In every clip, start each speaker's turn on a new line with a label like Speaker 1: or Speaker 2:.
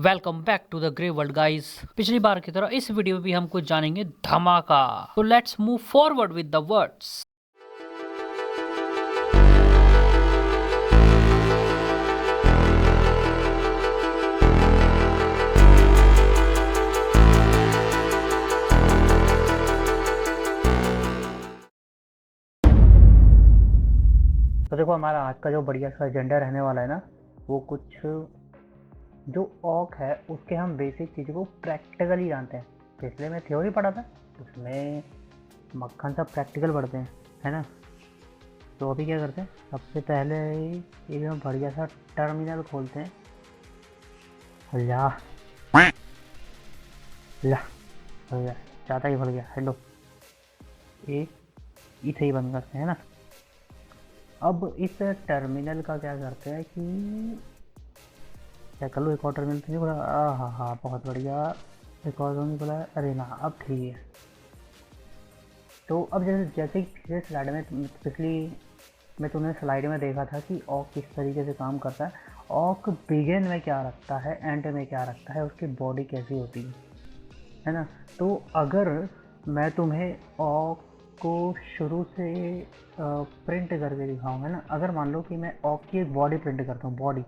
Speaker 1: Welcome back to the grey world guys. पिछली बार की तरह इस वीडियो में भी हम कुछ जानेंगे धमाका। तो let's move forward with the words.
Speaker 2: तो देखो, हमारा आज का जो बढ़िया सा एजेंडा रहने वाला है ना, वो कुछ जो ऑक है उसके हम बेसिक चीज़ों को प्रैक्टिकली जानते हैं। पिछले में थ्योरी पढ़ा था, उसमें मक्खन सा प्रैक्टिकल पढ़ते हैं, है ना। तो अभी क्या करते हैं, सबसे पहले एकदम बढ़िया सा टर्मिनल खोलते हैं। ला ला हो गया, ज़्यादा ही भर गया। हेलो, ये इसे ही बंद करते हैं ना। अब इस टर्मिनल का क्या करते हैं कि क्या कर लो, एक और टर्मिनल तो नहीं बोला। हाँ हाँ, बहुत बढ़िया। एक और तो नहीं बोला। अरे ना, अब ठीक है। तो अब जैसे जैसे कि पिछले स्लाइड में पिछली में तुमने स्लाइड में देखा था कि ऑक किस तरीके से काम करता है। ऑक बिगिन में क्या रखता है, एंड में क्या रखता है, उसकी बॉडी कैसी होती है ना। तो अगर मैं तुम्हें ऑक को शुरू से प्रिंट करके दिखाऊँ, है ना। अगर मान लो कि मैं ऑक की एक बॉडी प्रिंट करता हूँ, बॉडी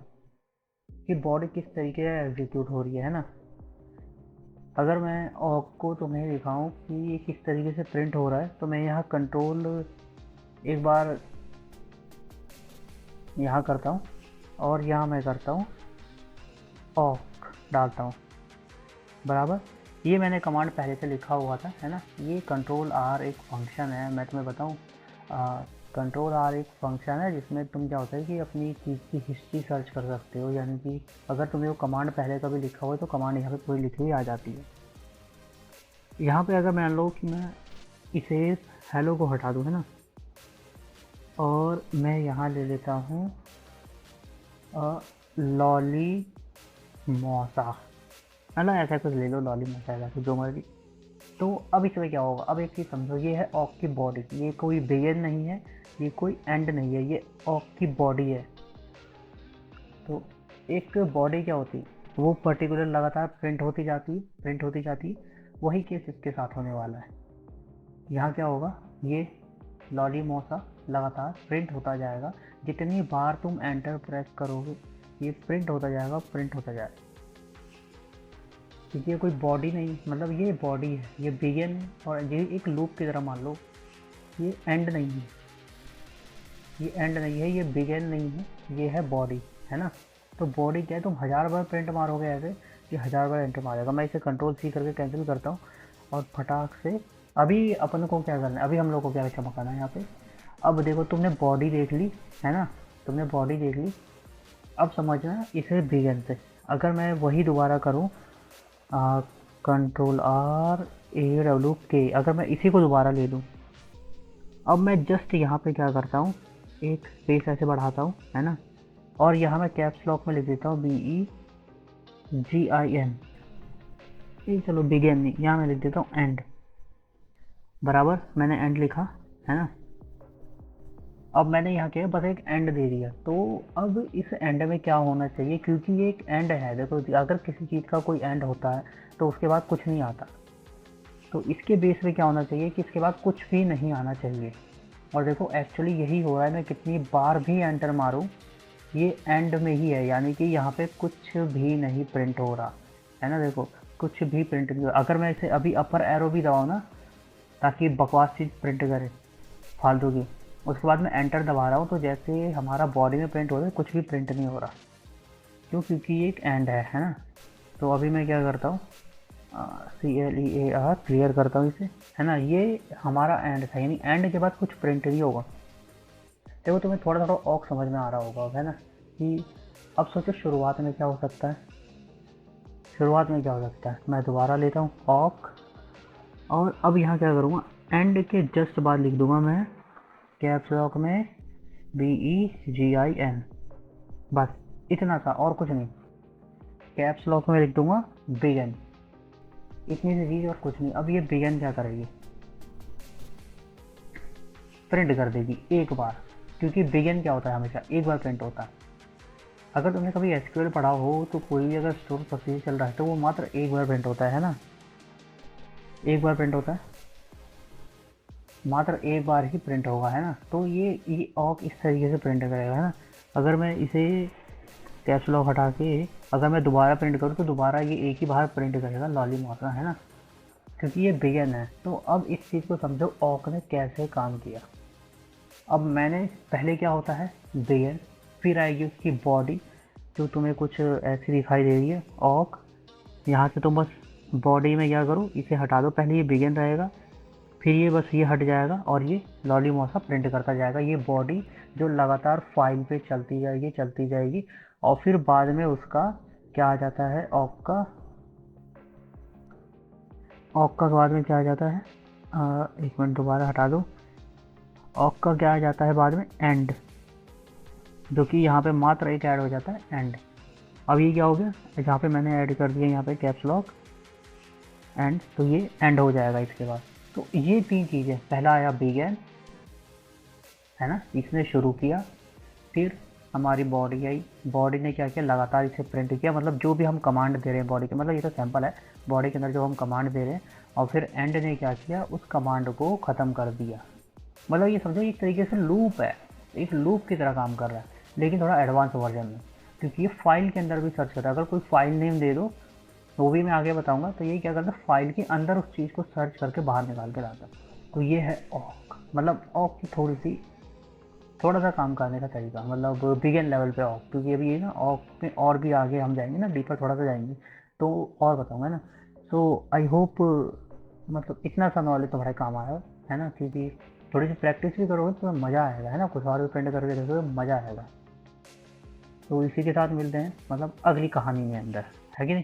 Speaker 2: कि बॉडी किस तरीके से एग्जीक्यूट हो रही है ना। अगर मैं ऑक को तुम्हें दिखाऊं कि ये किस तरीके से प्रिंट हो रहा है, तो मैं यहाँ कंट्रोल एक बार यहाँ करता हूँ और यहाँ मैं करता हूँ ऑक डालता हूँ, बराबर। ये मैंने कमांड पहले से लिखा हुआ था, है ना। ये कंट्रोल आर एक फंक्शन है, मैं तुम्हें बताऊँ। कंट्रोल आर एक फंक्शन है जिसमें तुम क्या होता है कि अपनी चीज़ की हिस्ट्री सर्च कर सकते हो। यानी कि अगर तुम्हें वो कमांड पहले कभी लिखा हुआ है तो कमांड यहाँ पे पूरी लिखी हुई आ जाती है। यहाँ पे अगर मान लो कि मैं इसे हेलो को हटा दूँ, है ना, और मैं यहाँ ले लेता हूँ लॉली मौसा, है ना। ऐसा कुछ ले लो, लॉली मौसा ऐसा कुछ, जो मर्जी। तो अब इसमें क्या होगा, अब एक चीज़ समझो, ये है ऑक की बॉडी। ये कोई बिगिन नहीं है, ये कोई एंड नहीं है, ये ऑक की बॉडी है। तो एक बॉडी क्या होती है, वो पर्टिकुलर लगातार प्रिंट होती जाती है, प्रिंट होती जाती है। वही केस इसके साथ होने वाला है। यहाँ क्या होगा, ये लॉली मौसा लगातार प्रिंट होता जाएगा। जितनी बार तुम एंटर प्रेस करोगे, ये प्रिंट होता जाएगा, प्रिंट होता जाएगा। क्योंकि ये कोई बॉडी नहीं, मतलब ये बॉडी है, ये बिगिन और ये एक लूप की तरह मान लो। ये एंड नहीं है, ये एंड नहीं है, ये बिगिन नहीं है, ये है बॉडी, है ना। तो बॉडी क्या है, तुम 1000 बार प्रिंट मारोगे ऐसे, ये 1000 बार एंटर मारेगा। मैं इसे कंट्रोल सी करके कैंसिल करता हूँ और फटाक से अभी अपन को क्या करना है, अभी हम लोग को क्या चमकाना है यहाँ पे। अब देखो, तुमने बॉडी देख ली, है ना, तुमने बॉडी देख ली। अब समझना इसे बिगिन से। अगर मैं वही दोबारा करूँ, कंट्रोल आर ए डब्ल्यू के, अगर मैं इसी को दोबारा ले लूँ, अब मैं जस्ट यहाँ पे क्या करता हूँ, एक स्पेस ऐसे बढ़ाता हूँ, है ना, और यहाँ मैं कैप्स लॉक में लिख देता हूँ BEGIN। ये चलो बिगिन नहीं, यहाँ मैं लिख देता हूँ एंड, बराबर। मैंने एंड लिखा, है ना। अब मैंने यहाँ क्या बस एक एंड दे दिया। तो अब इस एंड में क्या होना चाहिए, क्योंकि ये एक एंड है। देखो, अगर किसी चीज़ का कोई एंड होता है तो उसके बाद कुछ नहीं आता। तो इसके बेस पे क्या होना चाहिए कि इसके बाद कुछ भी नहीं आना चाहिए। और देखो, एक्चुअली यही हो रहा है। मैं कितनी बार भी एंटर मारूँ, ये एंड में ही है, यानी कि यहाँ पे कुछ भी नहीं प्रिंट हो रहा है ना। देखो, कुछ भी प्रिंट नहीं हो रहा। अगर मैं इसे अभी अपर एरो भी दबाऊँ ना, ताकि बकवास चीज़ प्रिंट करे फालतू की, उसके बाद मैं एंटर दबा रहा हूँ, तो जैसे हमारा बॉडी में प्रिंट हो रहा है, कुछ भी प्रिंट नहीं हो रहा। क्यों? क्योंकि ये एक एंड है ना। तो अभी मैं क्या करता हूँ, CLEAR क्लियर करता हूँ इसे, है ना। ये हमारा एंड था, यानी एंड के बाद कुछ प्रिंट नहीं होगा। देखो, तुम्हें थोड़ा थोड़ा ऑक समझ में आ रहा होगा, है ना, कि अब सोचो शुरुआत में क्या हो सकता है। शुरुआत में क्या हो सकता है, मैं दोबारा लेता हूँ ऑक, और अब यहाँ क्या करूँगा, एंड के जस्ट बाद लिख दूंगा मैं कैप्स लॉक में BEGIN, बस इतना सा, और कुछ नहीं। कैप्स लॉक में लिख दूंगा बिगिन, इतनी सी चीज़ और कुछ नहीं। अब ये बिगिन क्या करेगी, प्रिंट कर देगी एक बार, क्योंकि बिगिन क्या होता है, हमेशा एक बार प्रिंट होता है। अगर तुमने कभी एसक्यूएल पढ़ा हो तो कोई भी अगर स्टोर प्रोसीजर चल रहा है तो वो मात्र एक बार प्रिंट होता है ना, एक बार प्रिंट होता है, मात्र एक बार ही प्रिंट होगा, है ना। तो ये ऑक इस तरीके से प्रिंट करेगा, है ना। अगर मैं इसे कैप्स लॉक हटा के अगर मैं दोबारा प्रिंट करूँ तो दोबारा ये एक ही बार प्रिंट करेगा लॉलीमॉसा, है ना, क्योंकि ये बिगिन है। तो अब इस चीज़ को समझो ऑक ने कैसे काम किया। अब मैंने पहले क्या होता है बिगिन, फिर आएगी उसकी बॉडी जो तुम्हें कुछ ऐसी दिखाई दे रही है ऑक। यहाँ से तुम बस बॉडी में क्या करो, इसे हटा दो, पहले ये बिगिन रहेगा, फिर ये बस ये हट जाएगा और ये लॉलीमॉसा प्रिंट करता जाएगा। ये बॉडी जो लगातार फाइल पे चलती जाएगी और फिर बाद में उसका क्या आ जाता है ऑक का बाद में क्या आ जाता है, एक मिनट दोबारा हटा दो। ऑक का क्या आ जाता है बाद में, एंड, जो कि यहाँ पे मात्र एक ऐड हो जाता है एंड। अब ये क्या हो गया, जहाँ पे मैंने ऐड कर दिया यहाँ पे कैप्स लॉक एंड, तो ये एंड हो जाएगा इसके बाद। तो ये तीन चीज़ें, पहला आया बिगन, है ना, इसने शुरू किया, फिर हमारी बॉडी आई, बॉडी ने क्या किया, लगातार इसे प्रिंट किया, मतलब जो भी हम कमांड दे रहे हैं बॉडी के, मतलब ये तो सैंपल है, बॉडी के अंदर जो हम कमांड दे रहे हैं, और फिर एंड ने क्या किया, उस कमांड को ख़त्म कर दिया। मतलब ये समझो एक तरीके से लूप है, एक लूप की तरह काम कर रहा है, लेकिन थोड़ा एडवांस वर्जन में, क्योंकि ये फाइल के अंदर भी सर्च करता है। अगर कोई फाइल नेम दे दो वो भी मैं आगे बताऊंगा, तो ये क्या करता है, फाइल के अंदर उस चीज़ को सर्च करके बाहर निकाल के लाता है। तो ये है ऑक, मतलब ऑक की थोड़ा सा काम करने का तरीका, मतलब बिगिन लेवल पे ऑक, क्योंकि अभी ये ना ऑक में और भी आगे हम जाएंगे ना, डीपर थोड़ा सा जाएंगे तो और बताऊंगा ना। सो आई होप मतलब इतना सा नॉलेज तुम्हारे काम आया है ना, क्योंकि थोड़ी सी प्रैक्टिस भी करोगे तो मज़ा आएगा, है ना, कुछ और भी प्रिंट करके देखोगे मज़ा आएगा। तो इसी के साथ मिलते हैं मतलब अगली कहानी में अंदर, है कि नहीं।